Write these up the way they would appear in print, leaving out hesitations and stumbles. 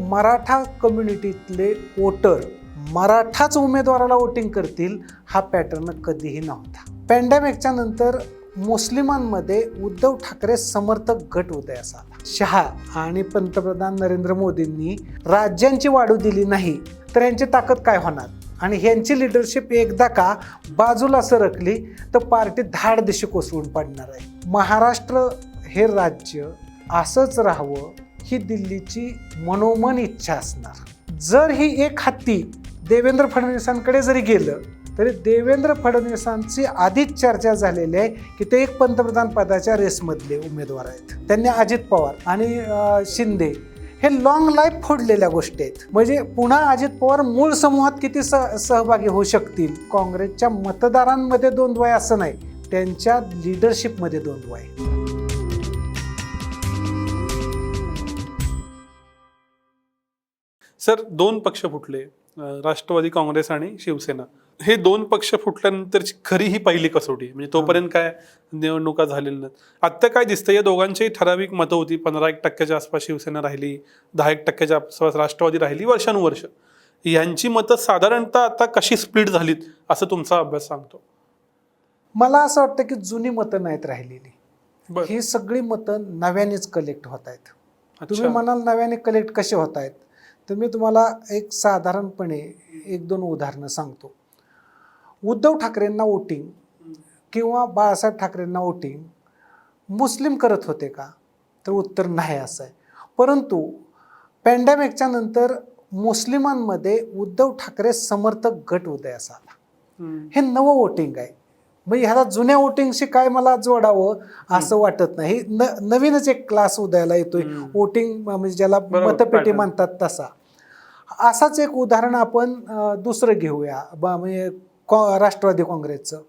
Maratha कम्युनिटीतले voter मराठाच उमेदवाराला voting करतील हा पॅटर्न कधीही नव्हता. पॅन्डेमिकच्या नंतर मुस्लिमांमध्ये उद्धव ठाकरे समर्थक गट उदयास आला. शहा आणि पंतप्रधान नरेंद्र मोदींनी राज्यांची वाढू दिली नाही तर यांची ताकद काय होणार, आणि ह्यांची लिडरशिप एकदा का बाजूला सरकली तर पार्टी धाडदिशी कोसळून पडणार आहे. महाराष्ट्र हे राज्य असंच राहावं ही दिल्लीची मनोमन इच्छा असणार. जर ही एक हत्ती देवेंद्र फडणवीसांकडे जरी गेलं तरी देवेंद्र फडणवीसांची आधीच चर्चा झालेली आहे की ते एक पंतप्रधान पदाच्या रेसमधले उमेदवार आहेत. त्यांनी अजित पवार आणि शिंदे हे लॉंग लाईफ फोडलेल्या गोष्टी आहेत. म्हणजे पुन्हा अजित पवार मूळ समूहात किती सहभागी होऊ शकतील. काँग्रेसच्या मतदारांमध्ये द्वंद्व आहे असं नाही, त्यांच्या लिडरशिपमध्ये द्वंद्व आहे. सर, दोन पक्ष फुटले, राष्ट्रवादी काँग्रेस आणि शिवसेना. हे दोन पक्ष फुटल्यानंतरची खरी ही पहिली कसोटी, म्हणजे तोपर्यंत काय निवडणुका झालेल्या नाहीत. आत्ता काय दिसतं, या दोघांची ठराविक मतं होती. 15% आसपास शिवसेना राहिली, 10% आसपास राष्ट्रवादी राहिली. वर्षानुवर्ष यांची मतं साधारणतः आता कशी स्प्लिट झालीत असं तुमचा अभ्यास सांगतो? मला असं वाटतं की जुनी मतं नाहीत राहिलेली, ही सगळी मतं नव्यानेच कलेक्ट होत आहेत. तुम्ही म्हणाल नव्याने कलेक्ट कसे होत आहेत, तर मी तुम्हाला एक साधारणपणे 1-2 उदाहरणं सांगतो. उद्धव ठाकरेंना वोटिंग किंवा बाळासाहेब ठाकरेंना वोटिंग मुस्लिम करत होते का, तर उत्तर नाही असं आहे. परंतु पॅन्डेमिकच्या नंतर मुस्लिमांमध्ये उद्धव ठाकरे समर्थक गट उदयास आला. हे नवं वोटिंग आहे. म्हणजे ह्याला जुन्या वोटिंगशी काय मला जोडावं असं वाटत नाही. नवीनच एक क्लास उदयाला येतोय वोटिंग, म्हणजे ज्याला मतपेटी म्हणतात तसा. असाच एक उदाहरण आपण दुसरं घेऊया, म्हणजे राष्ट्रवादी काँग्रेसचं.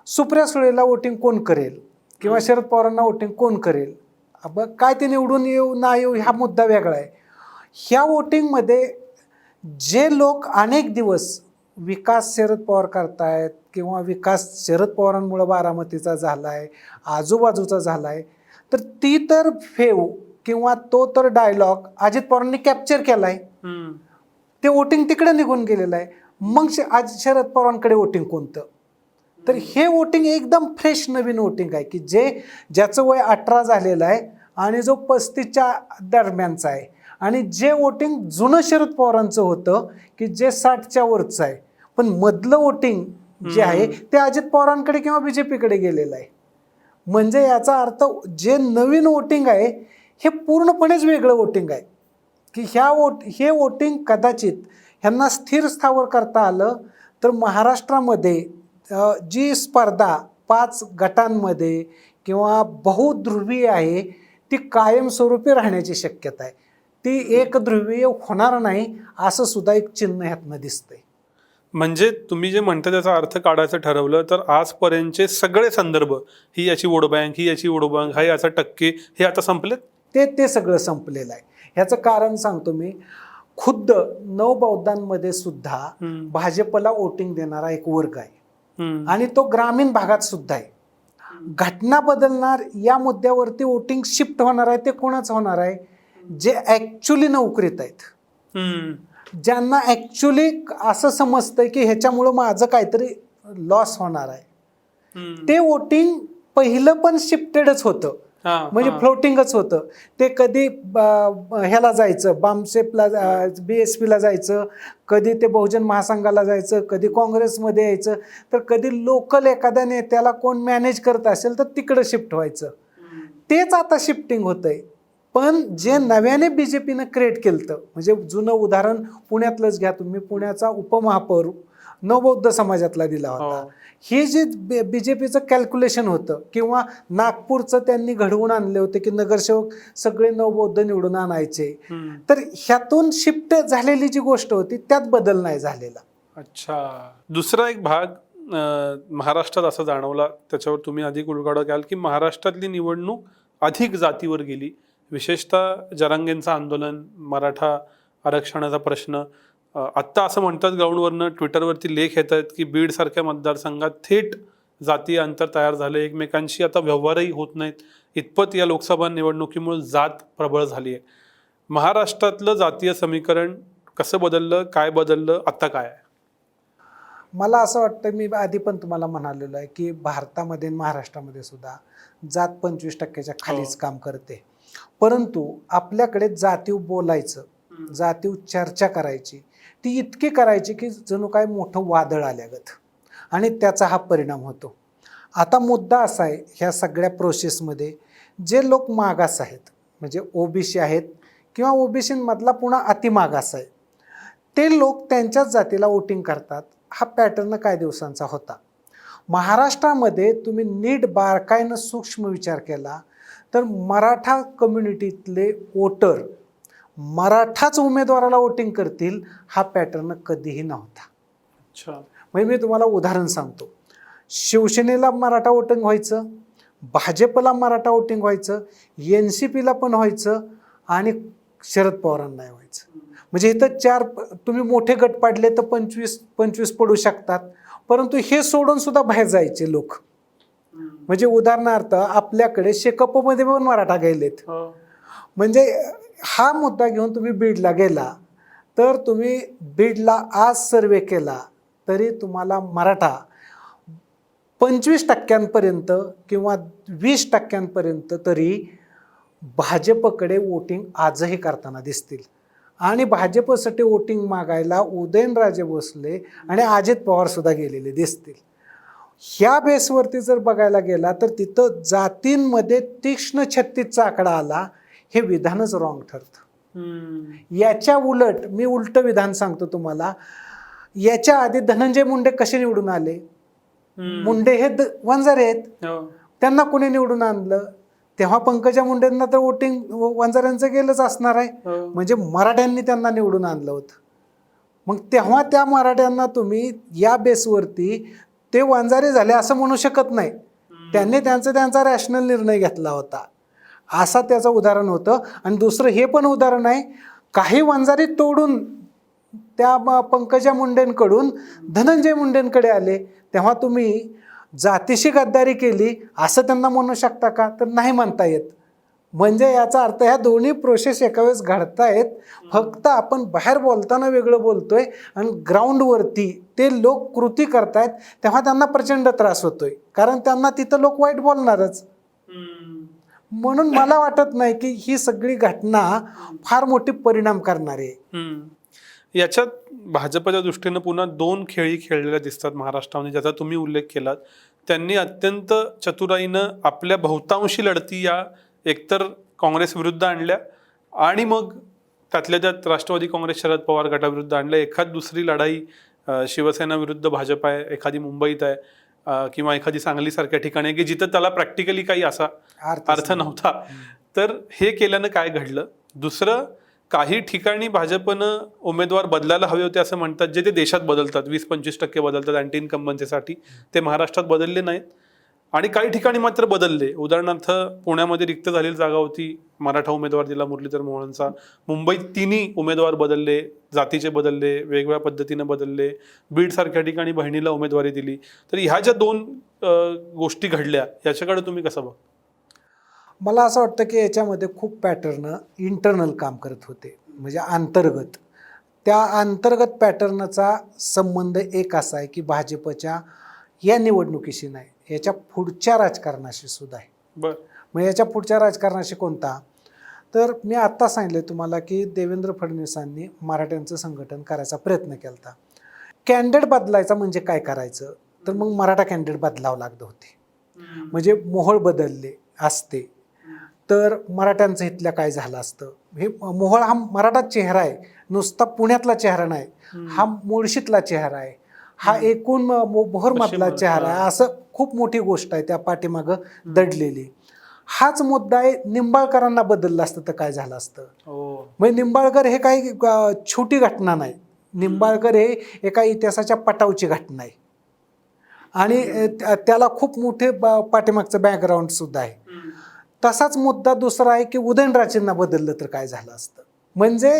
सुप्रिया सुळेला वोटिंग कोण करेल किंवा शरद पवारांना वोटिंग कोण करेल, काय ते निवडून येऊ ना येऊ हा मुद्दा वेगळा आहे. ह्या वोटिंगमध्ये जे लोक अनेक दिवस विकास शरद पवार करतायत किंवा विकास शरद पवारांमुळे बारामतीचा झाला आहे, आजूबाजूचा झाला आहे, तर ती तर फेव किंवा तो तर डायलॉग अजित पवारांनी कॅप्चर केला आहे. ते वोटिंग तिकडे निघून गेलेलं आहे. मग आज शरद पवारांकडे वोटिंग कोणतं? तर हे वोटिंग एकदम फ्रेश नवीन वोटिंग आहे की ज्याचं वय 18 झालेलं आहे आणि जो 35च्या दरम्यानचा आहे, आणि जे वोटिंग जुनं शरद पवारांचं होतं की जे 60च्या वरचं आहे, पण मधलं वोटिंग जे आहे ते अजित पवारांकडे किंवा BJPकडे गेलेलं आहे. म्हणजे याचा अर्थ जे नवीन वोटिंग आहे हे पूर्णपणेच वेगळं वोटिंग आहे की हे वोटिंग कदाचित ह्यांना स्थिर स्थावर करता आलं तर महाराष्ट्रामध्ये जी स्पर्धा 5 गटांमध्ये किंवा बहुध्रुवीय आहे ती कायमस्वरूपी राहण्याची शक्यता आहे. ती एकध्रुवीय होणार नाही असं सुद्धा एक चिन्ह ह्यातनं दिसतंय. म्हणजे तुम्ही जे म्हणता त्याचा अर्थ काढायचं ठरवलं तर आजपर्यंतचे सगळे संदर्भ, ही याची वोट बँक, ही याची वोट बँक, हा याचा टक्के, हे आता संपलेत. ते सगळं संपलेलं आहे. ह्याचं कारण सांगतो मी. खुद्द नवबौद्धांमध्ये सुद्धा भाजपला वोटिंग देणारा एक वर्ग आहे आणि तो ग्रामीण भागात सुद्धा आहे. घटना बदलणार या मुद्द्यावरती वोटिंग शिफ्ट होणार आहे ते कोणाचं होणार आहे? जे ऍक्च्युली नोकरीत आहेत, ज्यांना ऍक्च्युली असं समजतंय की ह्याच्यामुळं माझं काहीतरी लॉस होणार आहे, ते वोटिंग पहिलं पण शिफ्टेडच होतं. म्हणजे फ्लोटिंगच होतं. ते कधी ह्याला जायचं, बामसेपला, BSPला जायचं, कधी ते बहुजन महासंघाला जायचं, कधी काँग्रेसमध्ये यायचं, तर कधी लोकल एखाद्या नेत्याला कोण मॅनेज करत असेल तर तिकडं शिफ्ट व्हायचं. तेच आता शिफ्टिंग होतंय. पण जे नव्याने BJPनं क्रिएट केलं, म्हणजे जुनं उदाहरण पुण्यातलंच घ्या तुम्ही. पुण्याचा उपमहापौर नवबौद्ध समाजातला दिला होता. हे जे BJPचं कॅल्क्युलेशन होतं, किंवा नागपूरचं त्यांनी घडवून आणले होते की नगरसेवक सगळे नवबौद्ध निवडून आणायचे, तर ह्यातून शिफ्ट झालेली जी गोष्ट होती त्यात बदल नाही झालेला. अच्छा, दुसरा एक भाग महाराष्ट्रात असा जाणवला, त्याच्यावर तुम्ही अधिक उलगडा घ्याल, की महाराष्ट्रातली निवडणूक अधिक जातीवर गेली. विशेषतः जरांगेंचं आंदोलन, मराठा आरक्षणाचा प्रश्न. आत्ता असं म्हणतात ग्राउंडवरनं, ट्विटरवरती लेख येत आहेत की बीडसारख्या मतदारसंघात थेट जातीय अंतर तयार झाले, एकमेकांशी आता व्यवहारही होत नाहीत. इतपत या लोकसभा निवडणुकीमुळे जात प्रबळ झाली आहे. महाराष्ट्रातलं जातीय समीकरण कसं बदललं, काय बदललं, आता काय आहे? मला असं वाटतं, मी आधी पण तुम्हाला म्हणालेलं आहे की भारतामध्ये आणि महाराष्ट्रामध्ये सुद्धा जात 25% खालीच काम करते. परंतु आपल्याकडे जातीव बोलायचं, जातीव चर्चा करायची, ती इतकी करायची की जणू काय मोठं वादळ आल्यागत, आणि त्याचा हा परिणाम होतो. आता मुद्दा असा आहे ह्या सगळ्या प्रोसेसमध्ये, जे लोक मागास आहेत, म्हणजे ओबीसी आहेत किंवा ओबीसीमधला पुन्हा अतिमागास आहे, ते लोक त्यांच्याच जातीला वोटिंग करतात. हा पॅटर्न काही दिवसांचा होता. महाराष्ट्रामध्ये तुम्ही नीट बारकाईनं सूक्ष्म विचार केला तर मराठा कम्युनिटीतले वोटर मराठाच उमेदवाराला वोटिंग करतील, हा पॅटर्न कधीही नव्हता. अच्छा. म्हणजे मी तुम्हाला उदाहरण सांगतो. शिवसेनेला मराठा वोटिंग व्हायचं, भाजपला मराठा वोटिंग व्हायचं, NCPला पण व्हायचं, आणि शरद पवारांना व्हायचं. म्हणजे इथं 4 तुम्ही मोठे गट पाडले तर 25 पडू शकतात, परंतु हे सोडून सुद्धा बाहेर जायचे लोक. म्हणजे उदाहरणार्थ आपल्याकडे शेकपमध्ये पण मराठा गेलेत. म्हणजे हा मुद्दा घेऊन तुम्ही बीडला गेला तर तुम्ही बीडला आज सर्वे केला तरी तुम्हाला मराठा 25% किंवा 20% तरी भाजपकडे वोटिंग आजही करताना दिसतील. आणि भाजपसाठी वोटिंग मागायला उदयनराजे भोसले आणि अजित पवार सुद्धा गेलेले दिसतील. ह्या बेसवरती जर बघायला गेला तर तिथं जातींमध्ये तीक्ष्ण 36चा आकडा आला, हे विधानच रॉंग ठरतं. याच्या उलट मी उलट विधान सांगतो तुम्हाला. याच्या आधी धनंजय मुंडे कसे निवडून आले? मुंडे हे वंजारे आहेत, त्यांना कोणी निवडून आणलं? तेव्हा पंकजा मुंडेंना तर वोटिंग वंजाऱ्यांचं गेलंच असणार आहे, म्हणजे मराठ्यांनी त्यांना निवडून आणलं होतं. मग तेव्हा त्या मराठ्यांना तुम्ही या बेसवरती ते वंजारे झाले असं म्हणू शकत नाही. त्यांनी त्यांचा रॅशनल निर्णय घेतला होता, असा त्याचं उदाहरण होतं. आणि दुसरं हे पण उदाहरण आहे, काही वंजारी तोडून त्या पंकजा मुंडेंकडून धनंजय मुंडेंकडे आले, तेव्हा तुम्ही जातीशी गद्दारी केली असं त्यांना म्हणू शकता का? तर नाही म्हणता येत. म्हणजे याचा अर्थ ह्या दोन्ही प्रोसेस एका वेळेस घडतायत, फक्त आपण बाहेर बोलताना वेगळं बोलतोय आणि ग्राउंडवरती ते लोक कृती करतायत तेव्हा त्यांना प्रचंड त्रास होतोय, कारण त्यांना तिथं लोक वाईट बोलणारच. म्हणून मला वाटत नाही की ही सगळी घटना फार मोठी परिणाम करणारी आहे. याच्यात भाजपच्या दृष्टीनं पुन्हा 2 खेळी खेळलेल्या दिसतात महाराष्ट्रामध्ये, ज्याचा तुम्ही उल्लेख केलात. त्यांनी अत्यंत चतुराईनं आपल्या बहुतांशी लढती या एकतर काँग्रेस विरुद्ध आणल्या आणि मग त्यातल्या त्यात राष्ट्रवादी काँग्रेस शरद पवार गटाविरुद्ध आणल्या. एखाद दुसरी लढाई शिवसेना विरुद्ध भाजप आहे, एखादी मुंबईत आहे किंवा एखादी सांगलीसारख्या ठिकाणी आहे की जिथं त्याला प्रॅक्टिकली काही असा अर्थ नव्हता. तर हे केल्यानं काय घडलं? दुसरं, काही ठिकाणी भाजपनं उमेदवार बदलायला हवे होते असं म्हणतात, जे ते देशात बदलतात, 20-25% बदलतात अँटी इन्कम्बन्सीसाठी, ते महाराष्ट्रात बदलले नाहीत. आणि काही ठिकाणी मात्र बदलले. उदाहरणार्थ पुण्यामध्ये रिक्त झालेली जागा होती, मराठा उमेदवार दिला मुरलीधर मोहोळांचा. मुंबईत 3 उमेदवार बदलले, जातीचे बदलले, वेगवेगळ्या पद्धतीनं बदलले. बीडसारख्या ठिकाणी बहिणीला उमेदवारी दिली. तर ह्या ज्या 2 गोष्टी घडल्या, याच्याकडे तुम्ही कसं बघता? मला असं वाटतं की याच्यामध्ये खूप पॅटर्न इंटरनल काम करत होते, म्हणजे अंतर्गत. त्या अंतर्गत पॅटर्नचा संबंध एक असा आहे की भाजपच्या या निवडणुकीशी नाही, याच्या पुढच्या राजकारणाशी सुद्धा आहे. बरं. मग याच्या पुढच्या राजकारणाशी कोणता? तर मी आत्ता सांगितले तुम्हाला की देवेंद्र फडणवीसांनी मराठ्यांचं संघटन करायचा प्रयत्न केला होता. कॅन्डिडेट बदलायचा म्हणजे काय करायचं, तर मग मराठा कॅन्डिडेट बदलावं लागत होते. म्हणजे मोहोळ बदलले असते तर मराठ्यांचं इथल्या काय झालं असतं. हे मोहोळ हा मराठा चेहरा आहे, नुसता पुण्यातला चेहरा नाही, हा मुळशीतला चेहरा आहे, हा एकूण मोहोळमधला चेहरा आहे. असं खूप मोठी गोष्ट आहे त्या पाठीमागं दडलेली. हाच मुद्दा आहे, निंबाळकरांना बदललं असतं तर काय झालं असतं. म्हणजे निंबाळकर हे काही छोटी घटना नाही, निंबाळकर हे एका इतिहासाच्या पटावची घटना आहे आणि त्याला खूप मोठे पाठीमागचं बॅकग्राऊंड सुद्धा आहे. तसाच मुद्दा दुसरा आहे की उदयनराजेंना बदललं तर काय झालं असतं. म्हणजे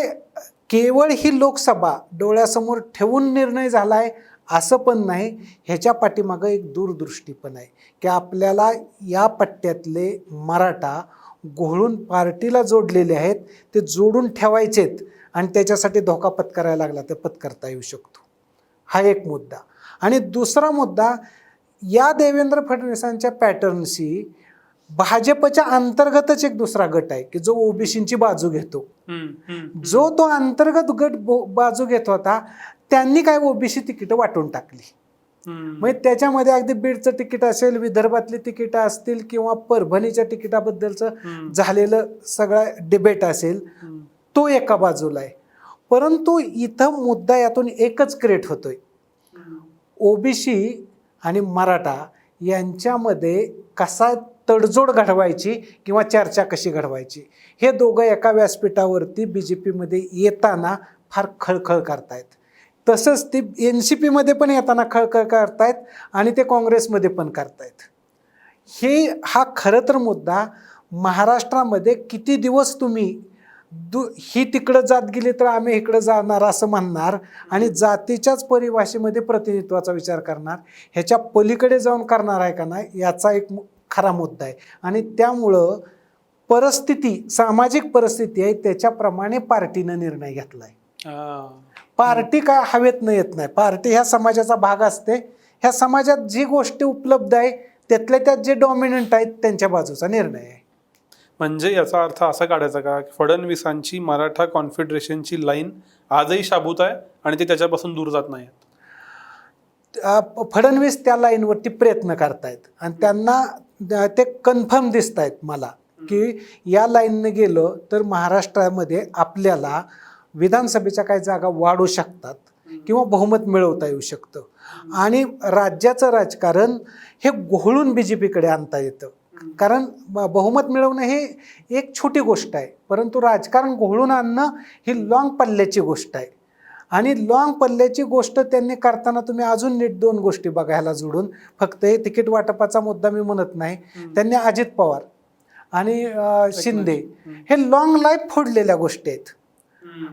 केवळ ही लोकसभा डोळ्यासमोर ठेवून निर्णय झाला आहे असं पण नाही, ह्याच्या पाठीमागं एक दूरदृष्टी पण आहे की आपल्याला या पट्ट्यातले मराठा घोळून पार्टीला जोडलेले आहेत ते जोडून ठेवायचेत आणि त्याच्यासाठी धोका पत्करायला लागला तर पत्करता येऊ शकतो. हा एक मुद्दा. आणि दुसरा मुद्दा, या देवेंद्र फडणवीसांच्या पॅटर्नशी भाजपच्या अंतर्गतच एक दुसरा गट आहे की जो ओबीसीची बाजू घेतो. जो तो अंतर्गत गट बाजू घेत होता त्यांनी काय ओबीसी तिकीट वाटून टाकली. म्हणजे त्याच्यामध्ये अगदी बीडचं तिकीट असेल, विदर्भातली तिकीट असतील किंवा परभणीच्या तिकिटाबद्दलचं झालेलं सगळा डिबेट असेल, तो एका बाजूला आहे. परंतु इथं मुद्दा यातून एकच क्रिएट होतोय, ओबीसी आणि मराठा यांच्यामध्ये कसा तडजोड घडवायची किंवा चर्चा कशी घडवायची. हे दोघं एका व्यासपीठावरती BJPमध्ये येताना फार खळखळ करतायत. तसंच ते NCPमध्ये पण येताना खळखळ करतायत आणि ते काँग्रेसमध्ये पण करतायत. हा खरं तर मुद्दा महाराष्ट्रामध्ये किती दिवस तुम्ही ही तिकडं जात गेली तर आम्ही इकडं जाणार असं म्हणणार आणि जातीच्याच परिभाषेमध्ये प्रतिनिधित्वाचा विचार करणार, ह्याच्या पलीकडे जाऊन करणार आहे का नाही याचा एक खरा मुद्दा आहे. आणि त्यामुळं परिस्थिती, सामाजिक परिस्थिती आहे त्याच्याप्रमाणे पार्टीनं निर्णय घेतला आहे. पार्टी काय हवेतनं येत नाही. पार्टी ह्या समाजाचा भाग असते. ह्या समाजात जी गोष्टी उपलब्ध आहे त्यातल्या त्यात जे डॉमिनंट आहेत त्यांच्या बाजूचा निर्णय आहे. म्हणजे याचा अर्थ असा काढायचा का, फडणवीसांची मराठा कॉन्फेडरेशनची लाईन आजही शाबूत आहे आणि ते त्याच्यापासून दूर जात नाही. फडणवीस त्या लाईनवरती प्रयत्न करतायत आणि त्यांना ते कन्फर्म दिसत आहेत मला की या लाईनने गेलं तर महाराष्ट्रामध्ये आपल्याला विधानसभेच्या काही जागा वाढू शकतात किंवा बहुमत मिळवता येऊ शकतं आणि राज्याचं राजकारण हे घोळून BJPकडे आणता येतं. कारण बहुमत मिळवणं हे एक छोटी गोष्ट आहे, परंतु राजकारण घोळून आणणं ही लॉंग पल्ल्याची गोष्ट आहे. आणि लॉंग पल्ल्याची गोष्ट त्यांनी करताना तुम्ही अजून नीट दोन गोष्टी बघायला जोडून, फक्त हे तिकीट वाटपाचा मुद्दा मी म्हणत नाही, त्यांनी अजित पवार आणि शिंदे हे लॉंग लाईफ फोडलेल्या गोष्टी आहेत.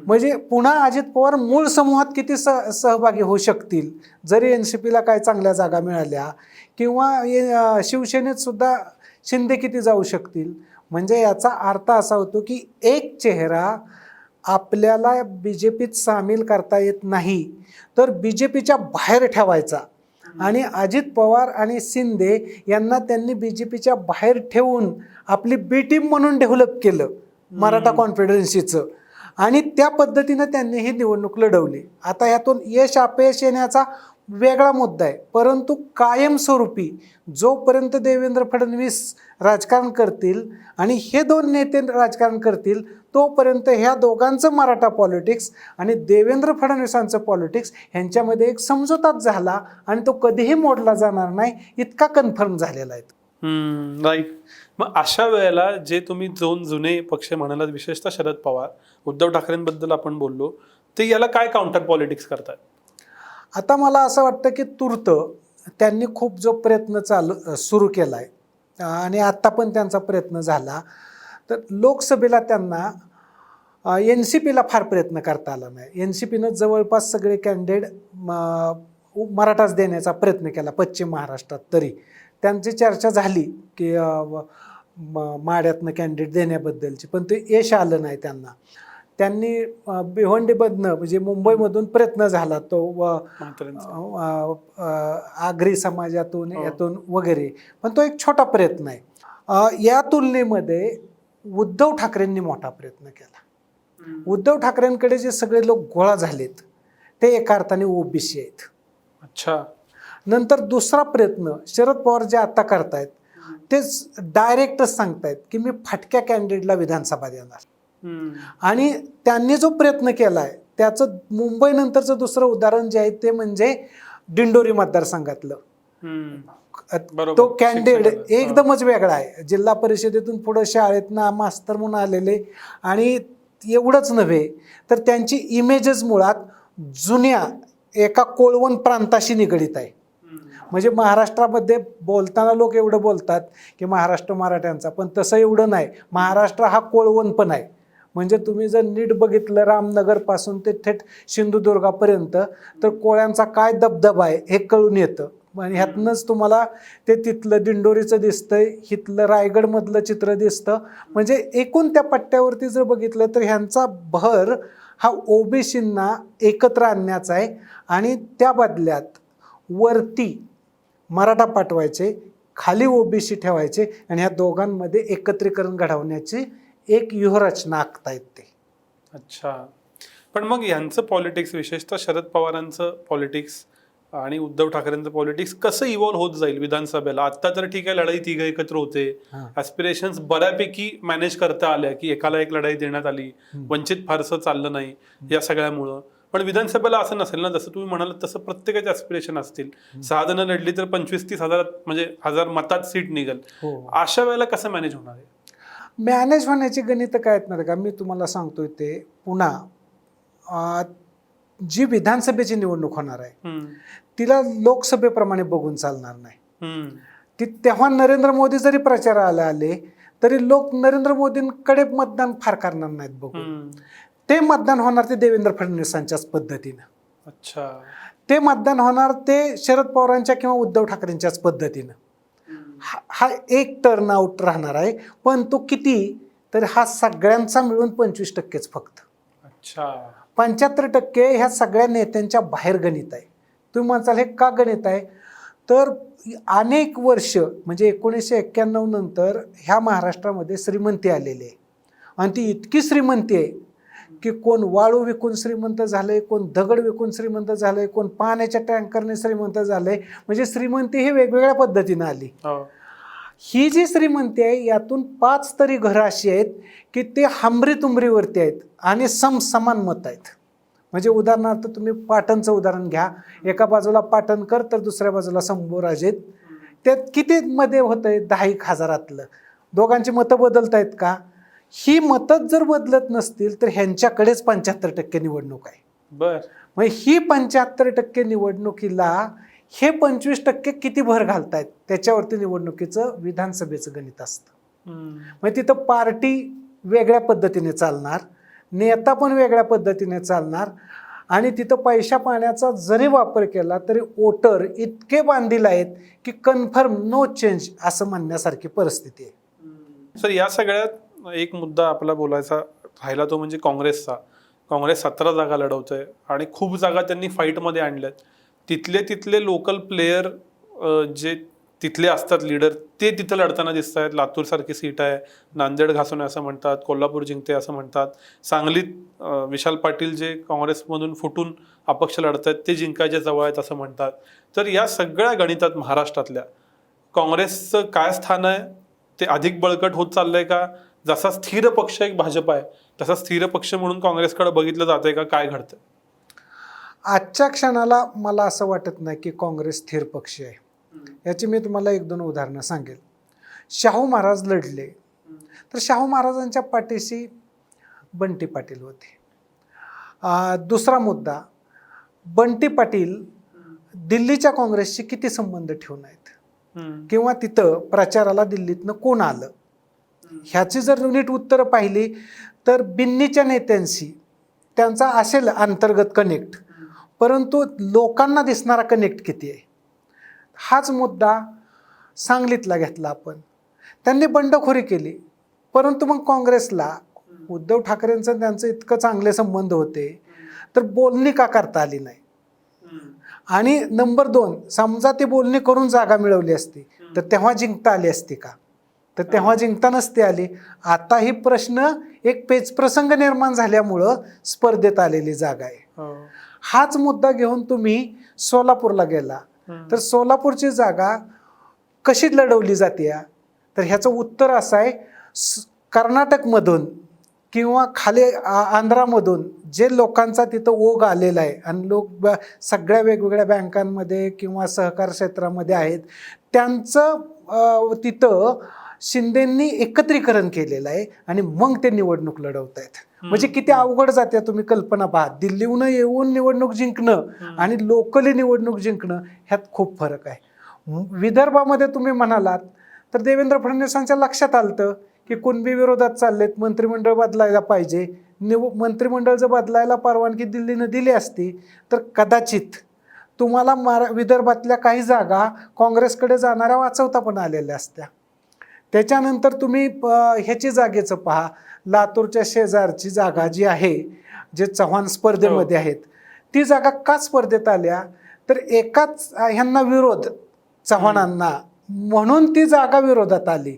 म्हणजे पुन्हा अजित पवार मूळ समूहात किती सहभागी होऊ शकतील जरी NCPला काय चांगल्या जागा मिळाल्या किंवा शिवसेनेत सुद्धा शिंदे किती जाऊ शकतील. म्हणजे याचा अर्थ असा होतो की एक चेहरा आपल्याला BJPत सामील करता येत नाही तर BJPच्या बाहेर ठेवायचा. आणि अजित पवार आणि शिंदे यांना त्यांनी BJPच्या बाहेर ठेवून आपली B टीम म्हणून डेव्हलप केलं मराठा कॉन्फेडरन्सीचं आणि त्या पद्धतीनं त्यांनी ही निवडणूक लढवली. आता यातून यश अपयश येण्याचा वेगळा मुद्दा आहे, परंतु कायमस्वरूपी जोपर्यंत देवेंद्र फडणवीस राजकारण करतील आणि हे दोन नेते राजकारण करतील तोपर्यंत ह्या दोघांचं मराठा पॉलिटिक्स आणि देवेंद्र फडणवीसांचं पॉलिटिक्स ह्यांच्यामध्ये एक समझोताच झाला आणि तो कधीही मोडला जाणार नाही इतका कन्फर्म झालेला आहे. राईट. मग अशा वेळेला जे तुम्ही दोन जुने पक्ष म्हणालात, विशेषतः शरद पवार, उद्धव ठाकरेंबद्दल आपण बोललो, ते याला काय काउंटर पॉलिटिक्स करतात? आता मला असं वाटतं की तूर्त त्यांनी खूप जो प्रयत्न सुरू केला आहे आणि आत्ता पण त्यांचा प्रयत्न झाला तर लोकसभेला त्यांना NCPला फार प्रयत्न करता आला नाही. NCPनं जवळपास सगळे कॅन्डिडेट मराठाच देण्याचा प्रयत्न केला पश्चिम महाराष्ट्रात. तरी त्यांची चर्चा झाली की माड्यातनं कॅन्डिडेट देण्याबद्दलची, पण ते यश आलं नाही त्यांना. त्यांनी भिवंडीमधनं म्हणजे मुंबईमधून प्रयत्न झाला तो आगरी समाजातून यातून वगैरे, पण तो एक छोटा प्रयत्न आहे. या तुलनेमध्ये उद्धव ठाकरेंनी मोठा प्रयत्न केला. उद्धव ठाकरेंकडे जे सगळे लोक गोळा झालेत ते एका अर्थाने OBC आहेत. अच्छा. नंतर दुसरा प्रयत्न शरद पवार जे आता करतायत ते डायरेक्टच सांगतायत की मी फाटक्या कॅन्डिडेटला विधानसभा देणार. आणि त्यांनी जो प्रयत्न केला आहे त्याचं मुंबईनंतरचं दुसरं उदाहरण जे आहे ते म्हणजे दिंडोरी मतदारसंघातलं. तो कॅन्डिडेट एकदमच वेगळा आहे. जिल्हा परिषदेतून पुढे शाळेतनं मास्तर म्हणून आलेले आणि एवढंच नव्हे तर त्यांची इमेजच मुळात जुन्या एका कोळवण प्रांताशी निगडीत आहे. म्हणजे महाराष्ट्रामध्ये बोलताना लोक एवढं बोलतात की महाराष्ट्र मराठ्यांचा, पण तसं एवढं नाही. महाराष्ट्र हा कोळवण पण आहे. म्हणजे तुम्ही जर नीट बघितलं रामनगरपासून ते थेट सिंधुदुर्गापर्यंत तर कोळ्यांचा काय दबदबा आहे हे कळून येतं. आणि ह्यातनंच तुम्हाला ते तिथलं दिंडोरीचं दिसतंय, इथलं रायगडमधलं चित्र दिसतं. म्हणजे एकूण त्या पट्ट्यावरती जर बघितलं तर ह्यांचा भर हा ओबीसींना एकत्र आणण्याचा आहे आणि त्या बदल्यात वरती मराठा पाठवायचे, खाली ओबीसी ठेवायचे आणि ह्या दोघांमध्ये एकत्रीकरण घडवण्याची एक व्यूहरचना आखतायत ते. अच्छा, पण मग यांचं पॉलिटिक्स, विशेषतः शरद पवारांचं पॉलिटिक्स आणि उद्धव ठाकरेंचं पॉलिटिक्स कसं इव्हॉल्व्ह होत जाईल विधानसभेला? आता तर ठीक आहे, लढाई तिघं एकत्र होते, ऍस्पिरेशन्स बऱ्यापैकी मॅनेज करता आल्या की एकाला एक लढाई देण्यात आली, वंचित फारसं चाललं नाही या सगळ्यामुळं. पण विधानसभेला असं नसेल ना, जसं तुम्ही म्हणाल तसं प्रत्येकाचे ऍस्पिरेशन असतील. 6 जण लढली तर 25-30 हजार म्हणजे हजार मतात सीट निघेल. अशा वेळेला कसं मॅनेज होणार आहे? मॅनेज होण्याची गणितं काय आहेत ना का, मी तुम्हाला सांगतोय ते पुन्हा जी विधानसभेची निवडणूक होणार आहे तिला लोकसभेप्रमाणे बघून चालणार नाही. ती तेव्हा नरेंद्र मोदी जरी प्रचाराला आले तरी लोक नरेंद्र मोदींकडे मतदान फार करणार नाहीत बघून. ते मतदान होणार ते देवेंद्र फडणवीसांच्याच पद्धतीनं. अच्छा, ते मतदान होणार ते शरद पवारांच्या किंवा उद्धव ठाकरेंच्याच पद्धतीनं. हा एक टर्न आउट राहणार आहे, पण तो किती, तर हा सगळ्यांचा मिळून 25%च फक्त. अच्छा, 75% ह्या सगळ्या नेत्यांच्या बाहेर गणित आहे. तुम्ही म्हणाल हे का गणित आहे, तर अनेक वर्ष म्हणजे 1991 नंतर ह्या महाराष्ट्रामध्ये श्रीमंती आलेली आहे आणि ती इतकी श्रीमंती आहे की कोण वाळू विकून श्रीमंत झालंय, कोण दगड विकून श्रीमंत झालंय, कोण पाण्याच्या टँकरने श्रीमंत झालंय. म्हणजे श्रीमंती ही वेगवेगळ्या पद्धतीनं आली. ही जी श्रीमंती आहे यातून 5 तरी घरं अशी आहेत की ते हमरी तुमरीवरती आहेत आणि समान मत आहेत. म्हणजे उदाहरणार्थ तुम्ही पाटणचं उदाहरण घ्या, एका बाजूला पाटणकर तर दुसऱ्या बाजूला संभूराज आहेत. त्यात किती मध्ये होतंय 10,000 दोघांची मतं बदलत आहेत का? ही मतच जर बदलत नसतील तर ह्यांच्याकडेच 75% निवडणूक आहे. मग ही 75% निवडणुकीला हे 25% किती भर घालतायत त्याच्यावरती निवडणुकीचं विधानसभेचं गणित असतं. मग तिथं पार्टी वेगळ्या पद्धतीने चालणार, नेता पण वेगळ्या पद्धतीने चालणार आणि तिथं पैशा पाण्याचा जरी वापर केला तरी वोटर इतके बांधील आहेत की कन्फर्म नो चेंज असं म्हणण्यासारखी परिस्थिती आहे. सर, या सगळ्यात एक मुद्दा आपला बोलायचा राहिला तो म्हणजे काँग्रेसचा. काँग्रेस 17 जागा लढवतोय आणि खूप जागा त्यांनी फाईटमध्ये आणल्यात. तिथले लोकल प्लेयर जे तिथले असतात लीडर ते तिथं लढताना दिसत आहेत. लातूर सारखी सीट आहे, नांदेड घासवणे असं म्हणतात, कोल्हापूर जिंकते असं म्हणतात, सांगलीत विशाल पाटील जे काँग्रेसमधून फुटून अपक्ष लढत आहेत ते जिंकायचे जवळ आहेत असं म्हणतात. तर या सगळ्या गणितात महाराष्ट्रातल्या काँग्रेसचं काय स्थान आहे? ते अधिक बळकट होत चाललंय का? जसा स्थिर पक्ष एक भाजप आहे तसा स्थिर पक्ष म्हणून काँग्रेसकडे बघितलं जातंय का? काय घडतं आजच्या क्षणाला? मला असं वाटत नाही की काँग्रेस स्थिर पक्ष आहे. याची मी तुम्हाला 1-2 उदाहरणं सांगेल. शाहू महाराज लढले तर शाहू महाराजांच्या पाठीशी बंटी पाटील होते. दुसरा मुद्दा, बंटी पाटील दिल्लीच्या काँग्रेसशी किती संबंध ठेवून आहेत किंवा तिथं प्रचाराला दिल्लीतनं कोण आलं, ह्याची जर नीट उत्तरं पाहिली तर बिन्नीच्या नेत्यांशी त्यांचा असेल अंतर्गत कनेक्ट, परंतु लोकांना दिसणारा कनेक्ट किती आहे? हाच मुद्दा सांगलीतला घेतला आपण. त्यांनी बंडखोरी केली, परंतु मग काँग्रेसला उद्धव ठाकरेंचं त्यांचं इतकं चांगले संबंध होते तर बोलणी का करता आली नाही? आणि नंबर 2, समजा ती बोलणी करून जागा मिळवली असती तर तेव्हा जिंकता आली असती का? तर तेव्हा जिंकता नसते आली. आता ही प्रश्न एक पेचप्रसंग निर्माण झाल्यामुळं स्पर्धेत आलेली जागा आहे. हाच मुद्दा घेऊन तुम्ही सोलापूरला गेला तर सोलापूरची जागा कशी लढवली जाते? तर ह्याचं उत्तर असं आहे, कर्नाटकमधून किंवा खाली आंध्रामधून जे लोकांचा तिथं ओघ आलेला आहे आणि लोक सगळ्या वेगवेगळ्या बँकांमध्ये किंवा सहकार क्षेत्रामध्ये आहेत, त्यांचं तिथं शिंदेंनी एकत्रीकरण केलेलं आहे आणि मग ते निवडणूक लढवत आहेत. म्हणजे किती अवघड जाते तुम्ही कल्पना पहा. दिल्लीहून येऊन निवडणूक जिंकणं आणि लोकली निवडणूक जिंकणं ह्यात खूप फरक आहे. विदर्भामध्ये तुम्ही म्हणालात तर देवेंद्र फडणवीसांच्या लक्षात आलं की कुणबी विरोधात चाललेत, मंत्रिमंडळ बदलायला पाहिजे. मंत्रिमंडळ जर बदलायला परवानगी दिल्लीनं दिली असती तर कदाचित तुम्हाला विदर्भातल्या काही जागा काँग्रेसकडे जाणाऱ्या वाचवता पण आलेल्या असत्या. त्याच्यानंतर तुम्ही ह्याची जागेचं पहा, लातूरच्या शेजारची जागा जी आहे, जे चव्हाण स्पर्धेमध्ये आहेत, ती जागा का स्पर्धेत आल्या तर एकाच ह्यांना विरोध, चव्हाणांना, म्हणून ती जागा विरोधात आली.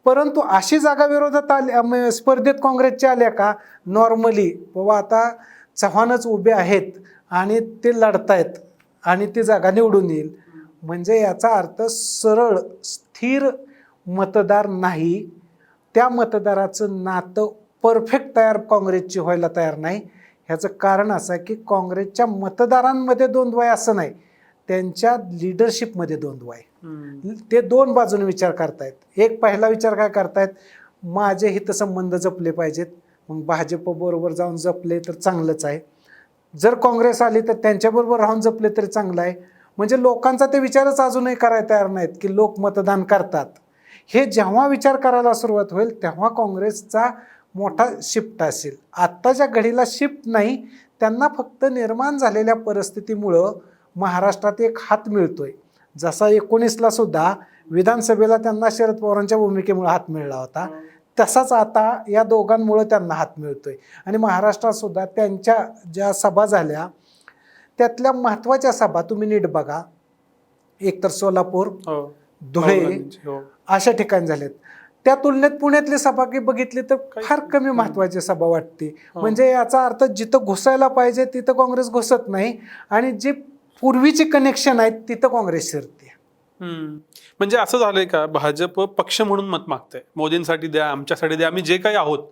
परंतु अशी जागा विरोधात आली स्पर्धेत काँग्रेसच्या आल्या का, नॉर्मली बाबा आता चव्हाणच उभे आहेत आणि ते लढतायत आणि ती जागा निवडून येईल, म्हणजे याचा अर्थ सरळ स्थिर मतदार नाही, त्या मतदाराचं नातं परफेक्ट तयार काँग्रेसची व्हायला तयार नाही. ह्याचं कारण असं आहे की काँग्रेसच्या मतदारांमध्ये द्वंद्व आहे असं नाही, त्यांच्या लिडरशिपमध्ये द्वंद्व आहे. ते दोन बाजूने विचार करतायत. एक पहिला विचार काय करतायत, माझे हितसंबंध जपले पाहिजेत, मग भाजप बरोबर जाऊन जपले तर चांगलंच आहे, जर काँग्रेस आली तर त्यांच्याबरोबर राहून जपले तरी चांगलं आहे. म्हणजे लोकांचा ते विचारच अजूनही करायला तयार नाहीत की लोक मतदान करतात. हे जेव्हा विचार करायला सुरुवात होईल तेव्हा काँग्रेसचा मोठा शिफ्ट असेल. आत्ताच्या घडीला शिफ्ट नाही, त्यांना फक्त निर्माण झालेल्या परिस्थितीमुळं महाराष्ट्रात एक हात मिळतोय. जसा 19ला सुद्धा विधानसभेला त्यांना शरद पवारांच्या भूमिकेमुळे हात मिळाला होता, तसाच आता या दोघांमुळे त्यांना हात मिळतोय. आणि महाराष्ट्रात सुद्धा त्यांच्या ज्या सभा झाल्या त्यातल्या महत्त्वाच्या सभा तुम्ही नीट बघा, एकतर सोलापूर, धुळे अशा ठिकाणी झालेत. त्या तुलनेत पुण्यातली सभा बघितली तर फार कमी महत्त्वाची सभा वाटते. म्हणजे याचा अर्थ जिथं घुसायला पाहिजे तिथं काँग्रेस घुसत नाही आणि जी पूर्वीची कनेक्शन आहेत तिथं काँग्रेस शिरते. म्हणजे असं झालंय का, भाजप पक्ष म्हणून मत मागतंय, मोदींसाठी द्या, आमच्यासाठी द्या, आम्ही जे काही आहोत,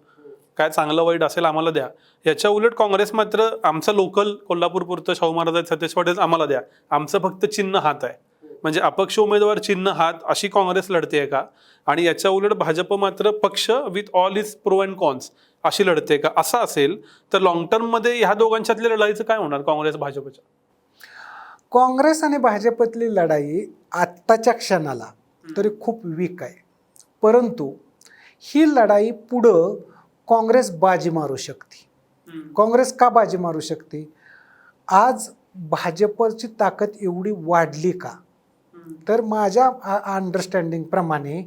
काय चांगलं वाईट असेल आम्हाला द्या. याच्या उलट काँग्रेस मात्र आमचं लोकल कोल्हापूर पुरतं शाहू महाराज आहेत, सतीश पाटील आम्हाला द्या, आमचं फक्त चिन्ह हात आहे. म्हणजे अपक्ष उमेदवार चिन्ह हात अशी काँग्रेस लढते का? आणि याच्या उलट भाजप मात्र पक्ष with all is pro and cons अशी लढते का? असं असेल तर लॉंग टर्म मध्ये ह्या दोघांच्यातल्या लढाईचं काय होणार काँग्रेस भाजपच्या? काँग्रेस आणि भाजपतली लढाई आत्ताच्या क्षणाला तरी खूप वीक आहे, परंतु ही लढाई पुढं काँग्रेस बाजी मारू शकते. काँग्रेस का बाजी मारू शकते? आज भाजपची ताकद एवढी वाढली का, तर माझ्या अंडरस्टँडिंग प्रमाणे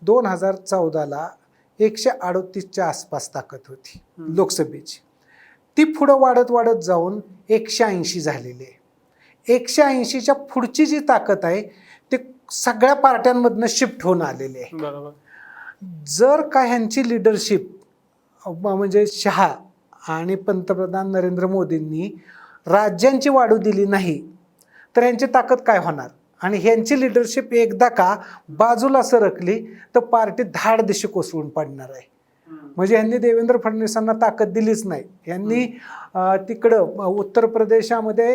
2014ला 138च्या आसपास ताकद होती लोकसभेची, ती पुढं वाढत वाढत जाऊन 180 झालेली आहे. 180च्या पुढची जी ताकद आहे ते सगळ्या पार्ट्यांमधनं शिफ्ट होऊन आलेली आहे. बरोबर. जर का ह्यांची लिडरशिप म्हणजे शहा आणि पंतप्रधान नरेंद्र मोदींनी राज्यांची वाढू दिली नाही तर ह्यांची ताकद काय होणार? आणि ह्यांची लिडरशिप एकदा का बाजूला सरकली तर पार्टी धाड दिशी कोसळून पडणार आहे. म्हणजे यांनी देवेंद्र फडणवीसांना ताकद दिलीच नाही, यांनी तिकडं उत्तर प्रदेशामध्ये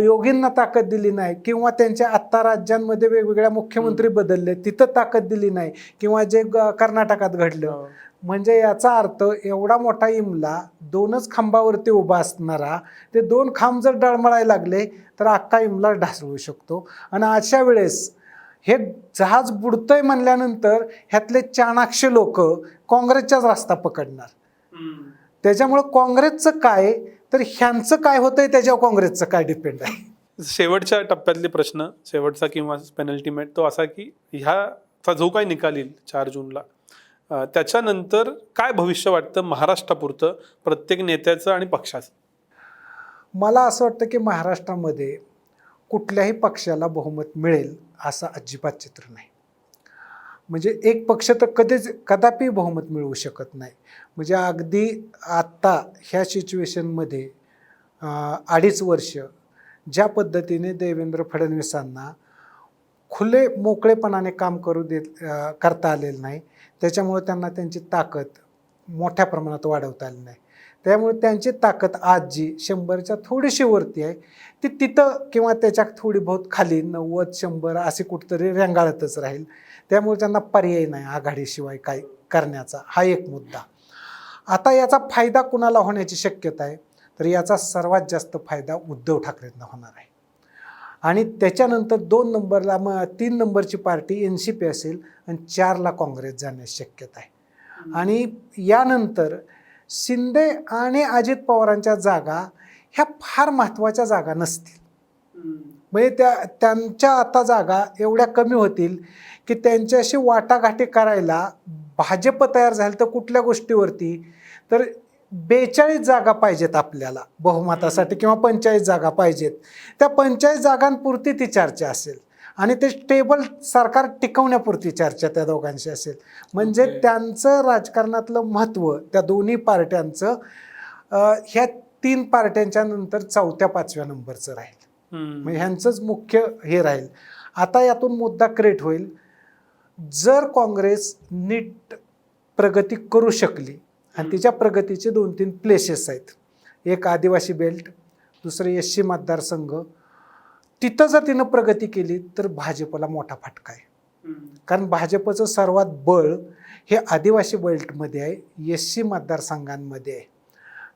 योगींना ताकद दिली नाही, किंवा त्यांच्या आत्ता राज्यांमध्ये वेगवेगळ्या मुख्यमंत्री बदलले तिथं ताकद दिली नाही, किंवा जे कर्नाटकात घडलं. म्हणजे याचा अर्थ एवढा मोठा इमला दोनच खांबावरती उभा असणारा, ते दोन खांब जर डळमळायला लागले तर अख्खा इमला ढासळू शकतो. आणि अशा वेळेस हे जहाज बुडतंय म्हणल्यानंतर ह्यातले चाणाक्ष लोक काँग्रेसचाच रस्ता पकडणार. त्याच्यामुळं काँग्रेसचं काय तर ह्यांचं काय होतंय त्याच्यावर काँग्रेसचं काय डिपेंड आहे. शेवटच्या टप्प्यातले प्रश्न, शेवटचा किंवा पेनल्टीमेट तो असा की ह्याचा जो काही निकाल येईल 4 जूनला, त्याच्यानंतर काय भविष्य वाटतं महाराष्ट्रापुरतं प्रत्येक नेत्याचं आणि पक्षाचं? मला असं वाटतं की महाराष्ट्रामध्ये कुठल्याही पक्षाला बहुमत मिळेल असं अजिबात चित्र नाही. म्हणजे एक पक्ष तर कदापि बहुमत मिळवू शकत नाही. म्हणजे अगदी आत्ता ह्या सिच्युएशनमध्ये 2.5 वर्ष ज्या पद्धतीने देवेंद्र फडणवीसांना खुले मोकळेपणाने काम करता आलेलं नाही, त्याच्यामुळे त्यांना त्यांची ताकद मोठ्या प्रमाणात वाढवता आली नाही. त्यामुळे त्यांची ताकद आज जी 100च्या थोडीशी वरती आहे ती तिथं किंवा त्याच्या थोडी बहुत खाली 90-100 असे कुठंतरी रेंगाळतच राहील. त्यामुळे त्यांना पर्याय नाही आघाडीशिवाय काय करण्याचा. हा एक मुद्दा. आता याचा फायदा कुणाला होण्याची शक्यता आहे तर याचा सर्वात जास्त फायदा उद्धव ठाकरेंना होणार आहे. आणि त्याच्यानंतर 2 नंबरला 3 नंबरची पार्टी NCP असेल आणि 4ला काँग्रेस जाण्याची शक्यता आहे. आणि यानंतर शिंदे आणि अजित पवारांच्या जागा ह्या फार महत्त्वाच्या जागा नसतील. म्हणजे त्यांच्या आता जागा एवढ्या कमी होतील की त्यांच्याशी वाटाघाटी करायला भाजप तयार झाली तर कुठल्या गोष्टीवरती, तर 42 जागा पाहिजेत आपल्याला बहुमतासाठी किंवा 45 जागा पाहिजेत. त्या 45 जागांपुरती ती चर्चा असेल आणि ते स्टेबल सरकार टिकवण्यापुरती चर्चा त्या दोघांशी असेल. म्हणजे त्यांचं राजकारणातलं महत्त्व त्या दोन्ही पार्ट्यांचं ह्या 3 पार्ट्यांच्या नंतर 4-5व्या नंबरचं राहील. म्हणजे ह्यांचंच मुख्य हे राहील. आता यातून मुद्दा क्रिएट होईल, जर काँग्रेस नीट प्रगती करू शकली आणि तिच्या प्रगतीचे 2-3 प्लेसेस आहेत. एक आदिवासी बेल्ट, दुसरं एससी मतदारसंघ. तिथं जर तिनं प्रगती केली तर भाजपला मोठा फटका आहे. कारण भाजपचं सर्वात बळ हे आदिवासी बेल्टमध्ये आहे, एससी मतदारसंघांमध्ये आहे.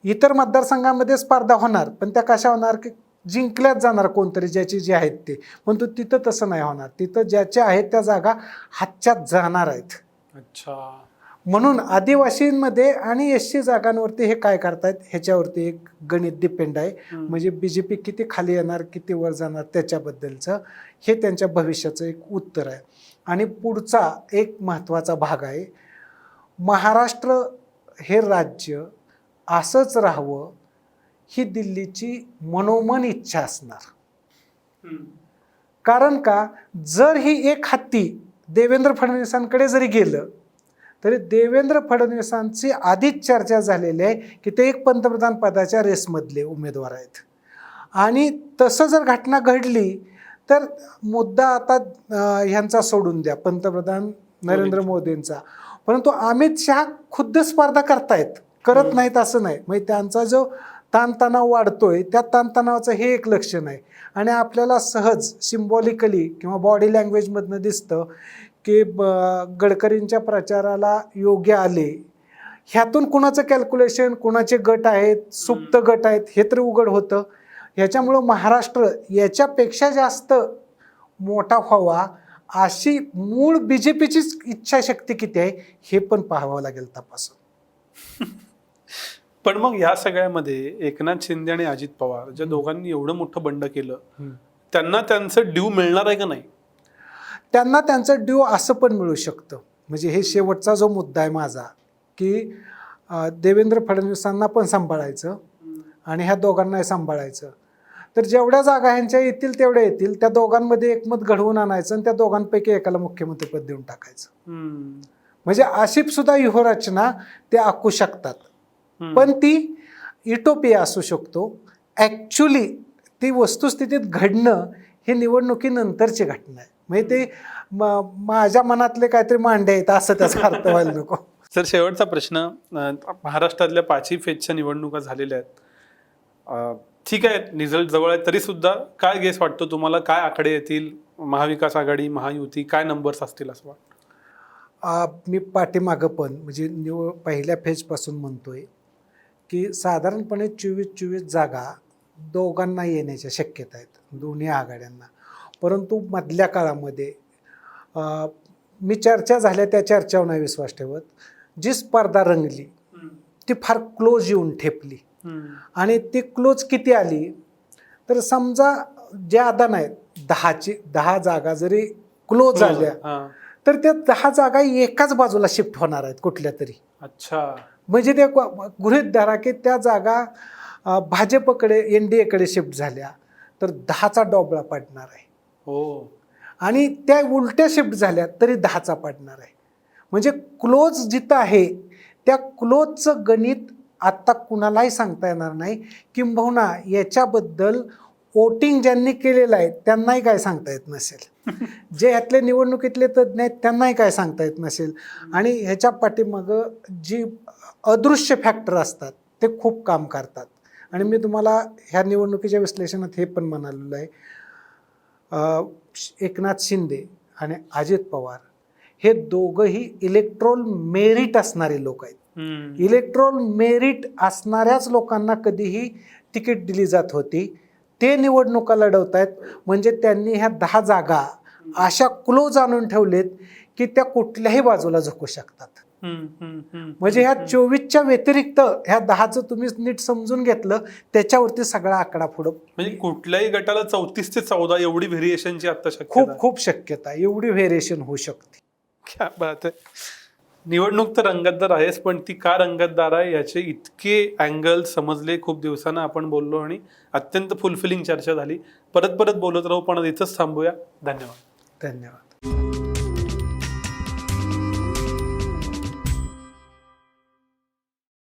इतर मतदारसंघांमध्ये स्पर्धा होणार, पण त्या कशा होणार की जिंकल्याच जाणार कोणतरी ज्याची जे आहेत ते. परंतु तिथं तसं नाही होणार. तिथं ज्याच्या आहेत त्या जागा हातच्यात जाणार आहेत. अच्छा. म्हणून आदिवासींमध्ये आणि एससी जागांवरती हे काय करतायत ह्याच्यावरती एक गणित डिपेंड आहे. म्हणजे बीजेपी किती खाली येणार किती वर जाणार त्याच्याबद्दलचं हे त्यांच्या भविष्याचं एक उत्तर आहे. आणि पुढचा एक महत्त्वाचा भाग आहे, महाराष्ट्र हे राज्य असंच राहावं ही दिल्लीची मनोमन इच्छा असणार. कारण का, जर ही एक हत्ती देवेंद्र फडणवीसांकडे जरी गेलं तरी देवेंद्र फडणवीसांची आधीच चर्चा झालेली आहे की ते एक पंतप्रधान पदाच्या रेसमधले उमेदवार आहेत. आणि तसं जर घटना घडली तर मुद्दा आता ह्यांचा सोडून द्या, पंतप्रधान नरेंद्र मोदींचा. परंतु अमित शहा खुद्द स्पर्धा करत नाहीत असं नाही. म्हणजे त्यांचा जो ताणतणाव वाढतोय त्या ताणतणावाचं हे एक लक्षण आहे. आणि आपल्याला सहज सिम्बॉलिकली किंवा बॉडी लँग्वेजमधनं दिसतं की गडकरींच्या प्रचाराला योग्य आले, ह्यातून कुणाचं कॅल्क्युलेशन, कुणाचे गट आहेत, सुप्त गट आहेत हे तर उघड होतं. ह्याच्यामुळं महाराष्ट्र याच्यापेक्षा जास्त मोठा व्हावा अशी मूळ बीजेपीचीच इच्छाशक्ती किती आहे हे पण पाहावं लागेल तपासून. पण मग या सगळ्यामध्ये एकनाथ शिंदे आणि अजित पवार ज्या दोघांनी एवढं मोठं बंड केलं, त्यांना त्यांचं ड्यू मिळणार आहे का नाही? त्यांना त्यांचं ड्यू असं पण मिळू शकतं. म्हणजे हे शेवटचा जो मुद्दा आहे माझा की देवेंद्र फडणवीसांना पण सांभाळायचं आणि ह्या दोघांनाही सांभाळायचं. तर जेवढ्या जागा ह्यांच्या येतील तेवढ्या येतील, त्या दोघांमध्ये एकमत घडवून आणायचं आणि त्या दोघांपैकी एकाला मुख्यमंत्रीपद देऊन टाकायचं. म्हणजे अशी सुद्धा व्यूहरचना ते आखू शकतात. पण ती इटोपिया असू शकतो. ॲक्च्युली ती वस्तुस्थितीत घडणं हे निवडणुकीनंतरची घटना आहे. म्हणजे ते माझ्या मनातले काहीतरी मांडे आहेत असं त्याचा अर्थ व्हायला नको. सर, शेवटचा प्रश्न. महाराष्ट्रातल्या 5ही फेजच्या निवडणुका झालेल्या आहेत. ठीक आहे, रिझल्ट जवळ आहे, तरी सुद्धा काय गेस वाटतो तुम्हाला? काय आकडे येतील? महाविकास आघाडी, महायुती, काय नंबर्स असतील असं वाटतं? मी पाठीमागं पण म्हणजे पहिल्या फेजपासून म्हणतोय की साधारणपणे 24 जागा दोघांना येण्याच्या शक्यता आहेत, दोन्ही आघाड्यांना. परंतु मधल्या काळामध्ये मी चर्चा झाल्या त्या चर्चावर नाही विश्वास ठेवत. जी स्पर्धा रंगली ती फार क्लोज येऊन ठेपली. आणि ती क्लोज किती आली तर समजा ज्यादा नाही 10 जागा जरी क्लोज झाल्या तर त्या 10 जागा एकाच बाजूला शिफ्ट होणार आहेत कुठल्या तरी. अच्छा. म्हणजे ते गृहीत धरा की त्या जागा भाजपकडे NDAकडे शिफ्ट झाल्या तर 10चा डोबळा पडणार आहे. हो. आणि त्या उलट्या शिफ्ट झाल्या तरी 10चा पडणार आहे. म्हणजे क्लोज जिथं आहे त्या क्लोजचं गणित आत्ता कुणालाही सांगता येणार नाही. किंबहुना याच्याबद्दल वोटिंग ज्यांनी केलेलं आहे त्यांनाही काय सांगता येत नसेल. जे ह्यातले निवडणुकीतले तज्ज्ञ आहेत त्यांनाही काय सांगता येत नसेल. आणि ह्याच्या पाठीमागं जी अदृश्य फॅक्टर असतात ते खूप काम करतात. आणि मी तुम्हाला ह्या निवडणुकीच्या विश्लेषणात हे पण म्हणालेलं आहे, एकनाथ शिंदे आणि अजित पवार हे दोघंही इलेक्ट्रोल मेरिट असणारे लोक आहेत. इलेक्ट्रोल मेरिट असणाऱ्याच लोकांना कधीही तिकीट दिली जात होती. ते निवडणुका लढवत आहेत म्हणजे त्यांनी ह्या 10 जागा अशा क्लोज आणून ठेवलेत की त्या कुठल्याही बाजूला झुकू शकतात. म्हणजे ह्या 24च्या व्यतिरिक्त ह्या 10चं तुम्ही नीट समजून घेतलं त्याच्यावरती सगळा आकडा पुढं. म्हणजे कुठल्याही गटाला 34 ते 14 एवढी व्हेरिएशनची आता शक्यता खूप आहे. खूप शक्यता आहे. एवढी व्हेरिएशन होऊ शकते. क्या बात आहे. निवडणूक तर रंगतदार आहेच, पण ती का रंगतदार आहे याचे इतके अँगल समजले. खूप दिवसानं आपण बोललो आणि अत्यंत फुलफिलिंग चर्चा झाली. परत परत बोलत राहू, पण इथंच थांबूया. धन्यवाद. धन्यवाद.